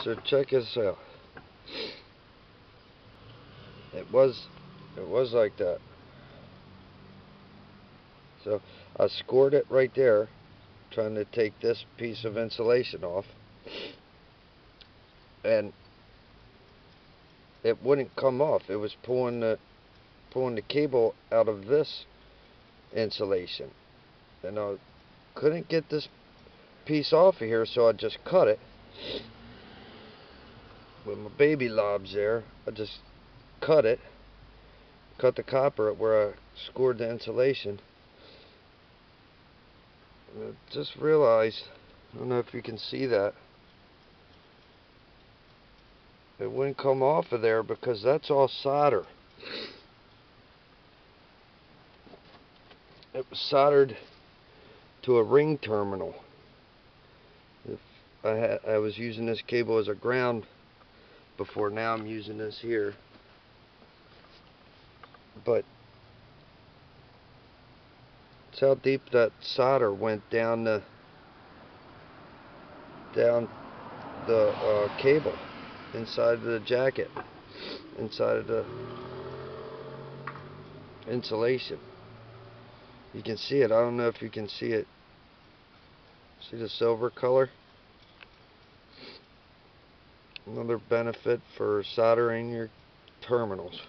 So check this out. It was like that. So I scored it right there, trying to take this piece of insulation off, and it wouldn't come off. It was pulling the cable out of this insulation, and I couldn't get this piece off of here, so I just cut it with my baby lobs there. I just cut the copper at where I scored the insulation. And I just realized, I don't know if you can see that, it wouldn't come off of there because that's all solder. It was soldered to a ring terminal. If I was using this cable as a ground before, now I'm using this here. But it's how deep that solder went down the cable inside of the jacket, inside of the insulation. You can see it. I don't know if you can see it. See the silver color? Another benefit for soldering your terminals.